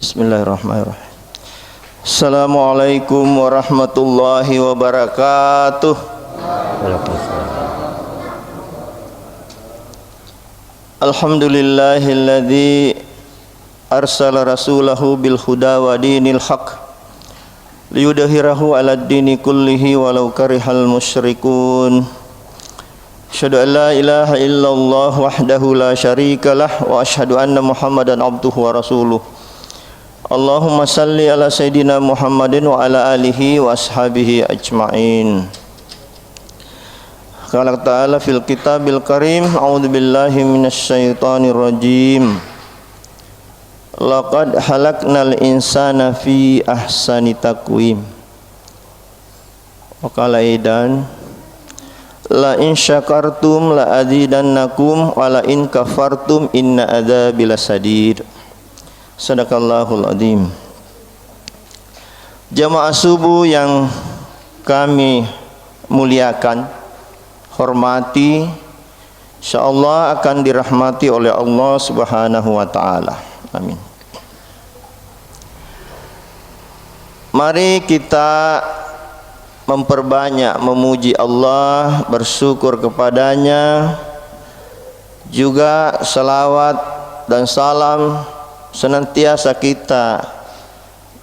Bismillahirrahmanirrahim. Assalamualaikum warahmatullahi wabarakatuh. Alhamdulillahilladzi arsala rasulahu bil huda wa dinil haq liyudhhirahu 'alad dini kullihi walau karihal musyrikun. Asyhadu an la ilaha illallah wahdahu la syarikalah wa asyhadu anna Muhammadan abduhu wa rasuluh. Allahumma salli ala sayyidina Muhammadin wa ala alihi wa ashabihi ajma'in. Qala ta'ala fil kitabil karim, a'udzu billahi minasy syaithanir rajim. Laqad halaknal insana fi ahsani taqwim. Wa qala aidan la in syakartum la azidannakum wa la in kafartum inna adzabi lasadid. Sadaqallahul adzim. Jamaah subuh yang kami muliakan, hormati, insyaallah akan dirahmati oleh Allah Subhanahu wa taala. Amin. Mari kita memperbanyak memuji Allah, bersyukur kepadanya, juga salawat dan salam senantiasa kita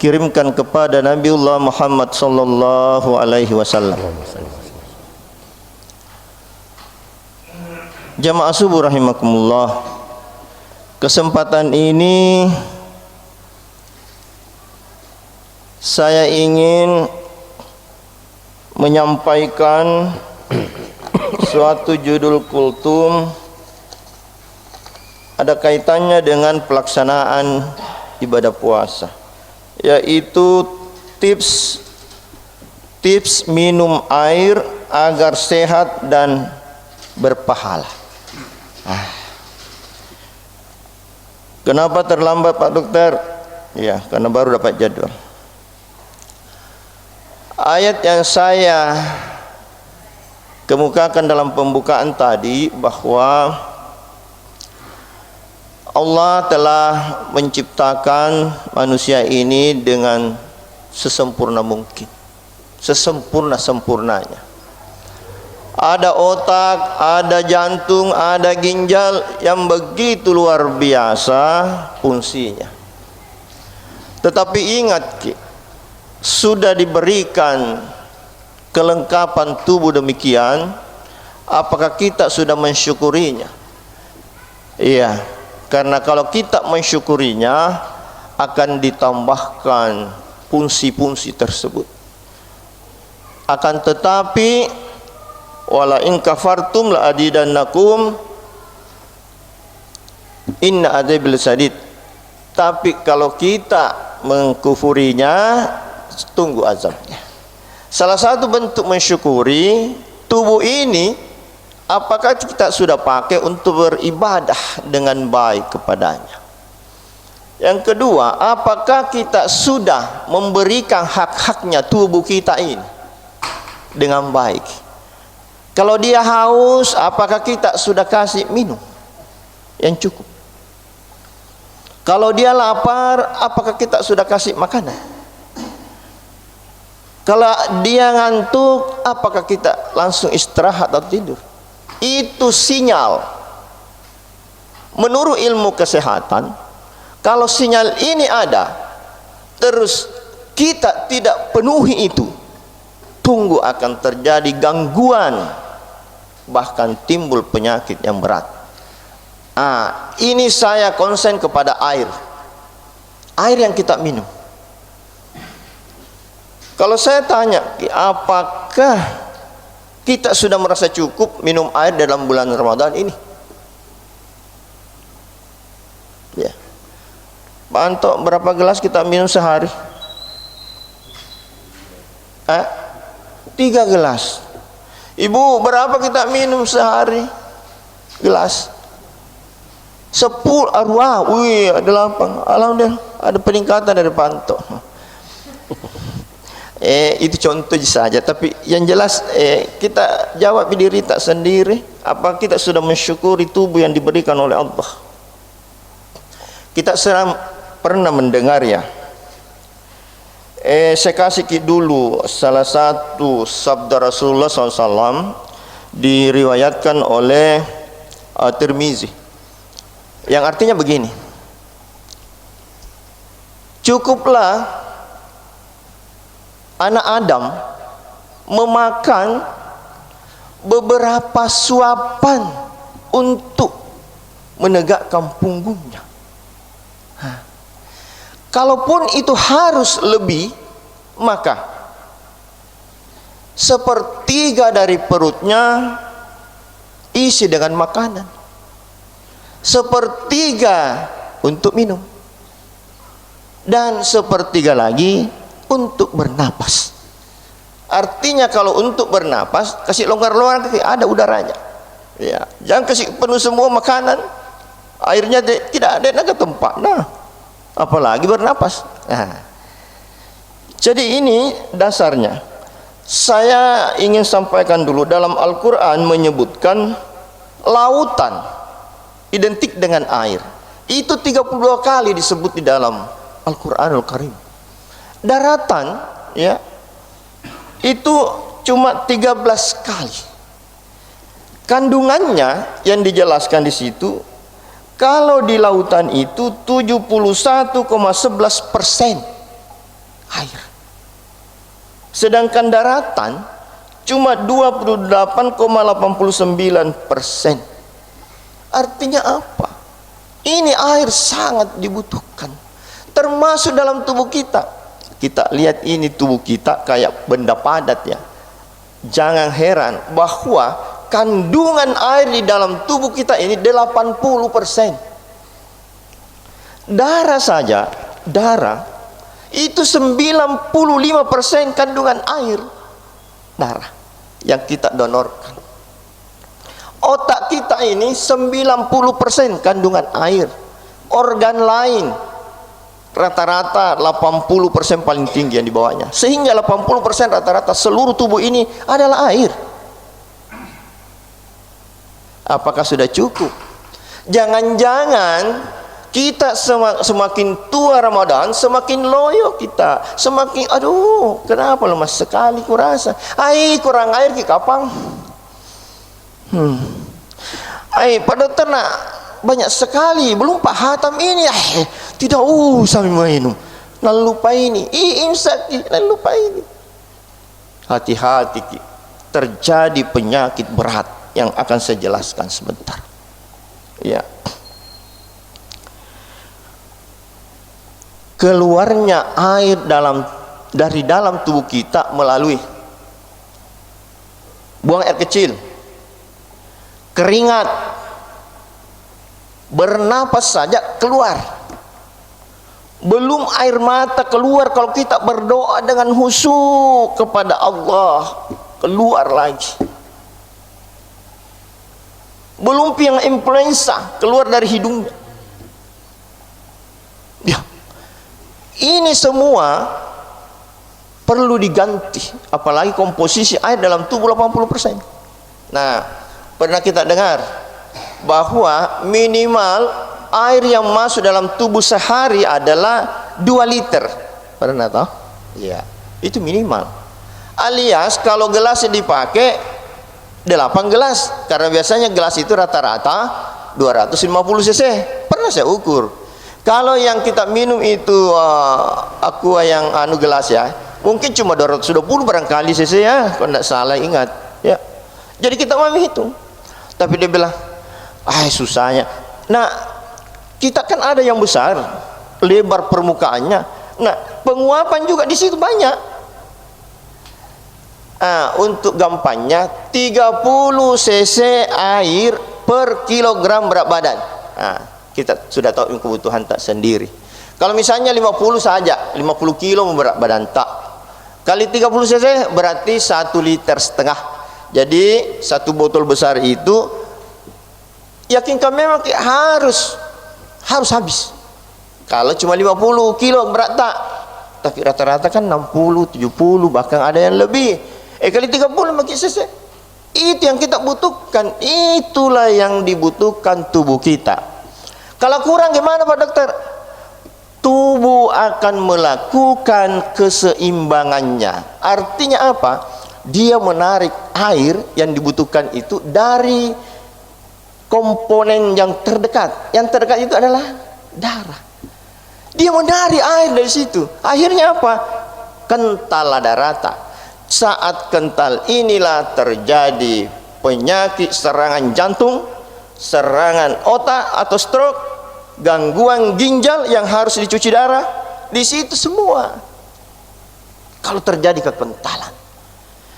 kirimkan kepada Nabiullah Muhammad sallallahu alaihi wasallam. Jamaah subuh rahimakumullah, kesempatan ini saya ingin menyampaikan suatu judul kultum, ada kaitannya dengan pelaksanaan ibadah puasa, yaitu tips minum air agar sehat dan berpahala. Kenapa terlambat Pak Dokter? Ya, karena baru dapat jadwal. Ayat yang saya kemukakan dalam pembukaan tadi, bahwa Allah telah menciptakan manusia ini dengan sesempurna mungkin, sesempurna-sempurnanya. Ada otak, ada jantung, ada ginjal yang begitu luar biasa fungsinya. Tetapi ingat, sudah diberikan kelengkapan tubuh demikian, apakah kita sudah mensyukurinya? Iya, karena kalau kita mensyukurinya akan ditambahkan fungsi-fungsi tersebut. Akan tetapi wala in kafartum la adidannakum inna adzabil sadid. Tapi kalau kita mengkufurinya, tunggu azabnya. Salah satu bentuk mensyukuri tubuh ini, apakah kita sudah pakai untuk beribadah dengan baik kepadanya. Yang kedua, apakah kita sudah memberikan hak-haknya tubuh kita ini dengan baik. Kalau dia haus, apakah kita sudah kasih minum yang cukup? Kalau dia lapar, apakah kita sudah kasih makanan? Kalau dia ngantuk, apakah kita langsung istirahat atau tidur? Itu sinyal. Menurut ilmu kesehatan, kalau sinyal ini ada, terus kita tidak penuhi itu, tunggu akan terjadi gangguan, bahkan timbul penyakit yang berat. Ini saya konsen kepada air yang kita minum. Kalau saya tanya, apakah kita sudah merasa cukup minum air dalam bulan Ramadan ini? Ya, Pak Anto, berapa gelas kita minum sehari? 3 gelas. Ibu, berapa kita minum sehari? Gelas 10. Wah, wih, ada 8. Alhamdulillah, ada peningkatan dari Pak Anto. Itu contoh saja, tapi yang jelas kita jawab diri tak sendiri, apa kita sudah mensyukuri tubuh yang diberikan oleh Allah. Kita sedang pernah mendengar ya. Saya kasih dulu salah satu sabda Rasulullah SAW diriwayatkan oleh Tirmizi, yang artinya begini: cukuplah anak Adam memakan beberapa suapan untuk menegakkan punggungnya. Kalaupun itu harus lebih, maka sepertiga dari perutnya isi dengan makanan, sepertiga untuk minum, dan sepertiga lagi untuk bernapas. Artinya kalau untuk bernapas, kasih longgar-longgar, ada udaranya. Ya, jangan kasih penuh semua makanan, airnya tidak ada ke tempat. Nah, apalagi bernapas. Nah, jadi ini dasarnya. Saya ingin sampaikan dulu, dalam Al-Quran menyebutkan lautan identik dengan air. Itu 32 kali disebut di dalam Al-Quranul Karim. Daratan ya, itu cuma 13 kali. Kandungannya yang dijelaskan di situ, kalau di lautan itu 71,11% air, sedangkan daratan cuma 28,89%. Artinya apa? Ini air sangat dibutuhkan, termasuk dalam tubuh kita. Kita lihat ini tubuh kita kayak benda padat ya. Jangan heran bahwa kandungan air di dalam tubuh kita ini 80%. Darah saja, darah itu 95% kandungan air. Darah yang kita donorkan. Otak kita ini 90% kandungan air. Organ lain rata-rata 80% paling tinggi yang dibawanya. Sehingga 80% rata-rata seluruh tubuh ini adalah air. Apakah sudah cukup? Jangan-jangan kita semakin tua Ramadan, semakin loyo kita, semakin aduh, kenapa lemas sekali kurasa. Kurang air ki kapang. Pak dokter nak banyak sekali, belum Pak hatam ini. Tidak usah minum. Lalu lupa ini. Imsak ki, lalu lupa ini. Hati-hati ki. Terjadi penyakit berat yang akan saya jelaskan sebentar. Ya. Keluarnya air dari dalam tubuh kita melalui buang air kecil, keringat, bernapas saja keluar. Belum air mata keluar kalau kita berdoa dengan khusyuk kepada Allah, keluar lagi. Belum yang influenza keluar dari hidungnya. Ya. Ini semua perlu diganti, apalagi komposisi air dalam tubuh 80%. Nah, pernah kita dengar bahwa minimal air yang masuk dalam tubuh sehari adalah 2 liter. Pernah tahu? Ya, itu minimal. Alias kalau gelasnya dipakai 8 gelas, karena biasanya gelas itu rata-rata 250 cc. Pernah saya ukur. Kalau yang kita minum itu aqua yang gelas ya, mungkin cuma 220 barangkali cc ya, kalau tidak salah ingat ya. Jadi kita mau hitung. Tapi dia bilang, susahnya. Nah, kita kan ada yang besar, lebar permukaannya. Nah, penguapan juga di situ banyak. Untuk gampangnya 30 cc air per kilogram berat badan. Kita sudah tahu kebutuhan tak sendiri. Kalau misalnya 50 saja, 50 kilo berat badan tak, kali 30 cc berarti 1,5 liter. Jadi satu botol besar itu yakinkan memang harus habis. Kalau cuma 50 kilo berat tak, tapi rata-rata kan 60, 70, bahkan ada yang lebih. Kali 30 makin cc. Itu yang kita butuhkan. Itulah yang dibutuhkan tubuh kita. Kalau kurang gimana Pak Dokter? tubuh akan melakukan keseimbangannya. Artinya apa? Dia menarik air yang dibutuhkan itu dari komponen yang terdekat. Yang terdekat itu adalah darah. Dia menarik air dari situ. Akhirnya apa? Kental darata. Saat kental inilah terjadi penyakit serangan jantung, serangan otak atau stroke, gangguan ginjal yang harus dicuci darah. Di situ semua. Kalau terjadi kekentalan.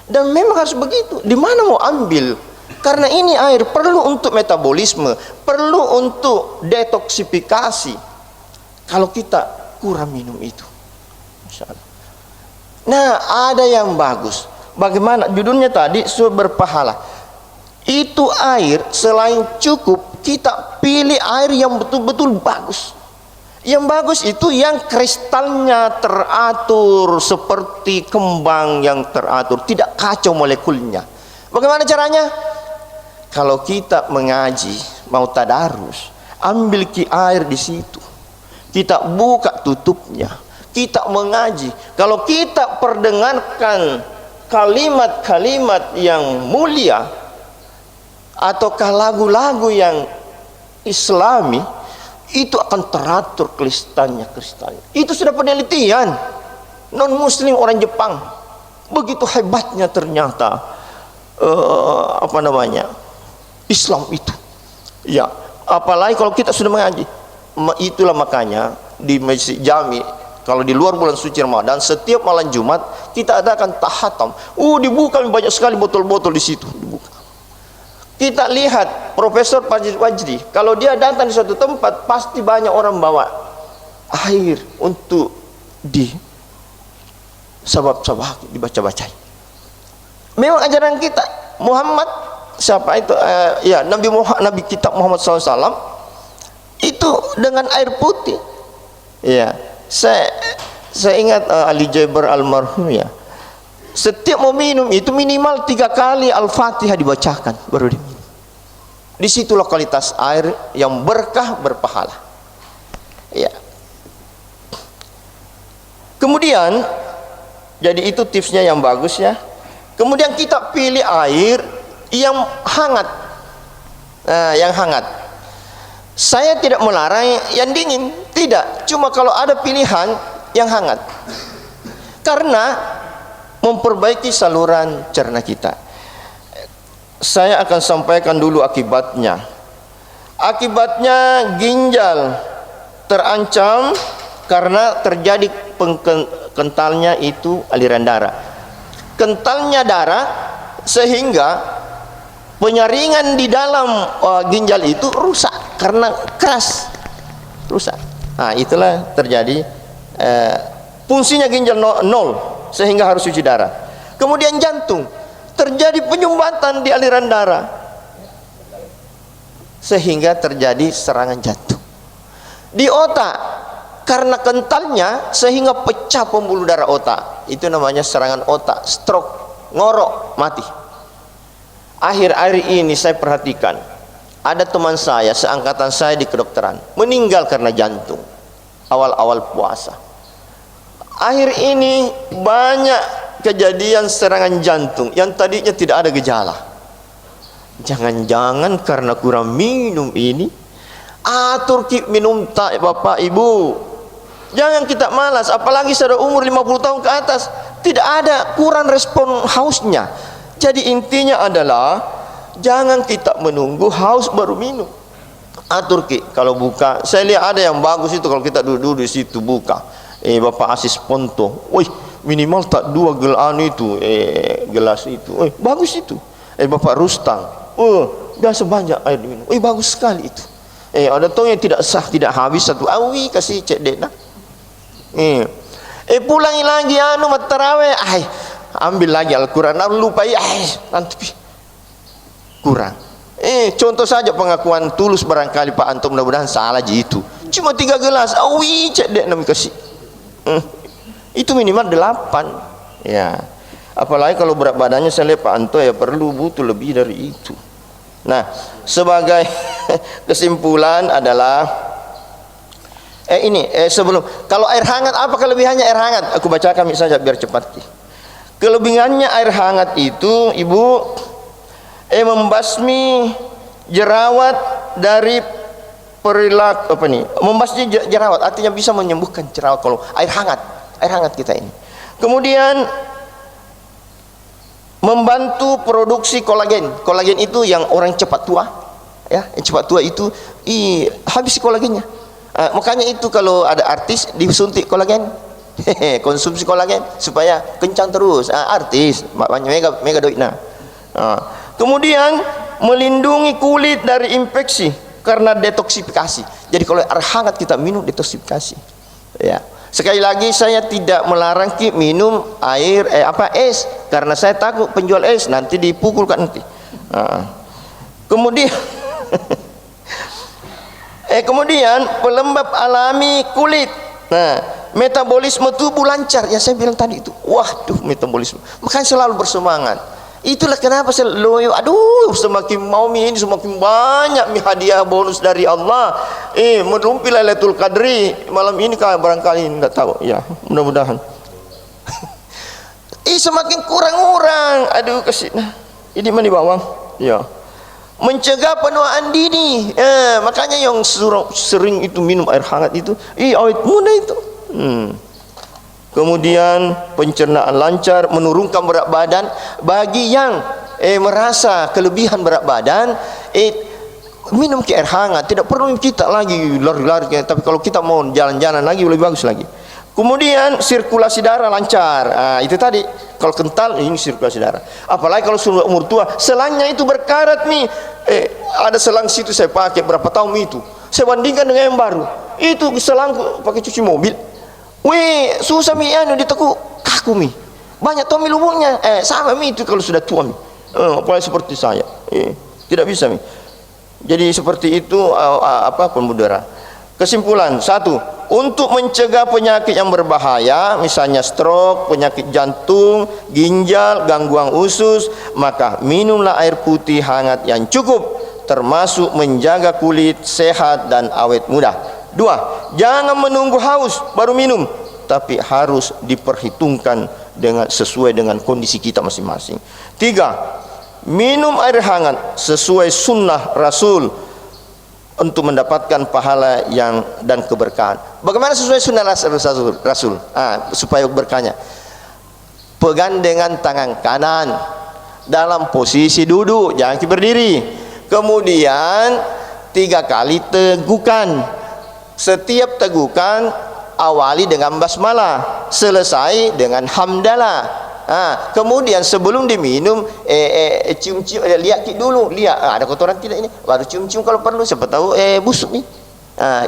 Dan memang harus begitu. Di mana mau ambil? Karena ini air perlu untuk metabolisme, perlu untuk detoksifikasi. Kalau kita kurang minum itu, insya Allah. Nah, ada yang bagus. Bagaimana judulnya tadi? Sumber pahala. Itu air selain cukup, kita pilih air yang betul-betul bagus. Yang bagus itu yang kristalnya teratur seperti kembang yang teratur, tidak kacau molekulnya. Bagaimana caranya? Kalau kita mengaji, mau tadarus, ambil air di situ. Kita buka tutupnya, kita mengaji. Kalau kita perdengarkan kalimat-kalimat yang mulia ataukah lagu-lagu yang islami, itu akan teratur kristalnya. Itu sudah penelitian. Non muslim orang Jepang, begitu hebatnya ternyata Islam itu. Ya, apalagi kalau kita sudah mengaji. Itulah makanya di Masjid Jami, kalau di luar bulan suci Ramadan, setiap malam Jumat kita adakan tahatam. Dibuka banyak sekali botol-botol di situ, dibuka. Kita lihat Profesor Wajdi, kalau dia datang di suatu tempat pasti banyak orang bawa air untuk di sabab-sabab dibaca-bacai. Memang ajaran kita Muhammad siapa itu? Nabi kitab Muhammad SAW itu dengan air putih. Ya, saya ingat Ali Jaber almarhum ya. Setiap mau minum itu minimal 3 kali Al-Fatihah dibacakan baru diminum. Disitulah kualitas air yang berkah berpahala. Ya. Kemudian, jadi itu tipsnya yang bagus ya. Kemudian kita pilih air yang hangat. Nah, yang hangat. Saya tidak melarang yang dingin, tidak. Cuma kalau ada pilihan yang hangat. Karena memperbaiki saluran cerna kita. Saya akan sampaikan dulu akibatnya. Akibatnya ginjal terancam karena terjadi kentalnya itu aliran darah. Kentalnya darah sehingga penyaringan di dalam ginjal itu rusak karena keras, rusak. Nah, itulah terjadi fungsinya ginjal nol sehingga harus cuci darah. Kemudian jantung, terjadi penyumbatan di aliran darah sehingga terjadi serangan jantung. Di otak, karena kentalnya sehingga pecah pembuluh darah otak. Itu namanya serangan otak, stroke, ngorok, mati. Akhir-akhir ini saya perhatikan, ada teman saya seangkatan saya di kedokteran meninggal karena jantung awal-awal puasa. Akhir ini banyak kejadian serangan jantung yang tadinya tidak ada gejala. Jangan-jangan karena kurang minum ini. Atur minum tak Bapak Ibu. Jangan kita malas, apalagi sudah umur 50 tahun ke atas, tidak ada, kurang respon hausnya. Jadi intinya adalah jangan kita menunggu haus baru minum. Atur kalau buka, saya lihat ada yang bagus itu kalau kita duduk di situ buka. Bapak Asis Ponto, minimal tak 2 gelas itu, bagus itu. Bapak Rustang, biasa banyak air diminum, bagus sekali itu. Ada tong yang tidak sah, tidak habis satu awi kasih cek dek nah. Pulangi lagi tarawih, ambil lagi Al-Quran, lupai, nanti kurang. Contoh saja pengakuan tulus barangkali Pak Antum, mudah-mudahan salah aja itu. Cuma 3 gelas, awi cek dek nam kasih. Itu minimal 8 ya. Apalagi kalau berat badannya saya lihat Pak Anto ya butuh lebih dari itu. Nah, sebagai kesimpulan adalah Sebelum, kalau air hangat, apa kelebihannya air hangat? Aku bacakan saja biar cepat. Kelebihannya air hangat itu, Ibu, membasmi jerawat dari perilaku membasmi jerawat, artinya bisa menyembuhkan jerawat kalau air hangat kita ini. Kemudian membantu produksi kolagen. Kolagen itu yang orang cepat tua, ya, yang cepat tua itu habis kolagennya. Makanya itu kalau ada artis disuntik kolagen, konsumsi kolagen supaya kencang terus. Artis banyak mega duit. Kemudian melindungi kulit dari infeksi karena detoksifikasi. Jadi kalau air hangat kita minum, detoksifikasi. Ya. Sekali lagi saya tidak melarang minum air es, karena saya takut penjual es nanti dipukulkan nanti. Kemudian kemudian pelembab alami kulit. Nah, metabolisme tubuh lancar, yang saya bilang tadi itu. Waduh, metabolisme. Makanya selalu bersemangat. Itulah kenapa saya loyo. Aduh, semakin mau ini semakin banyak hadiah bonus dari Allah. Merumpi Lailatul Qadri malam ini barangkali enggak tahu ya, mudah-mudahan. Semakin kurang orang. Aduh, kasih. Nah, ini mana bawang? Ya. Mencegah penuaan dini. Makanya yang sering itu minum air hangat itu, awet muda itu. Kemudian pencernaan lancar, menurunkan berat badan. Bagi yang merasa kelebihan berat badan, minum air hangat, tidak perlu kita lagi lari-lari. Tapi kalau kita mau jalan-jalan lagi lebih bagus lagi. Kemudian sirkulasi darah lancar. Itu tadi, kalau kental ini sirkulasi darah. Apalagi kalau sudah umur tua, selangnya itu berkarat nih. Ada selang situ saya pakai berapa tahun itu. Saya bandingkan dengan yang baru. Itu selang pakai cuci mobil. Susah ditekuk kaku mi. Banyak tomi lubungnya. Sama mi itu kalau sudah tua mi. Apalagi seperti saya. Tidak bisa mi. Jadi seperti itu pembuluh darah. Kesimpulan, 1, untuk mencegah penyakit yang berbahaya, misalnya stroke, penyakit jantung, ginjal, gangguan usus, maka minumlah air putih hangat yang cukup, termasuk menjaga kulit sehat dan awet muda. 2, jangan menunggu haus baru minum, tapi harus diperhitungkan sesuai dengan kondisi kita masing-masing. 3, minum air hangat sesuai sunnah Rasul untuk mendapatkan pahala dan keberkahan. Bagaimana sesuai sunnah Rasul? Supaya berkahnya, pegang dengan tangan kanan dalam posisi duduk, jangan berdiri. Kemudian 3 kali tegukan. Setiap tegukan awali dengan basmalah, selesai dengan hamdalah. Kemudian sebelum diminum cium-cium, lihat dulu, lihat ada kotoran tidak ini, baru cium-cium kalau perlu, siapa tahu busuk nih.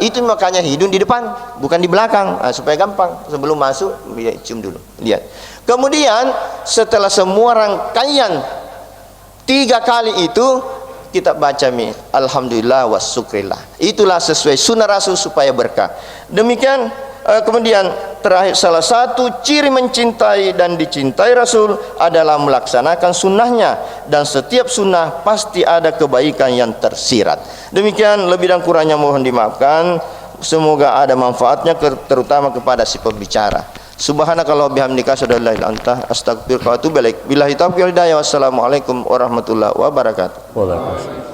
Itu makanya hidung di depan bukan di belakang, supaya gampang. Sebelum masuk cium dulu, lihat. Kemudian setelah semua rangkaian 3 kali itu kita baca alhamdulillah wa syukrillah. Itulah sesuai sunnah Rasul supaya berkah. Demikian. Kemudian terakhir, salah satu ciri mencintai dan dicintai Rasul adalah melaksanakan sunnahnya, dan setiap sunnah pasti ada kebaikan yang tersirat. Demikian, lebih dan kurangnya mohon dimaafkan. Semoga ada manfaatnya, terutama kepada si pembicara. Subhanakallah bihamdika asyhadu an la ilaha illa anta astaghfiruka wa atubu ilaik. Billahi taufiq wal hidayah. Wassalamualaikum warahmatullahi wabarakatuh. Waalaikumsalam.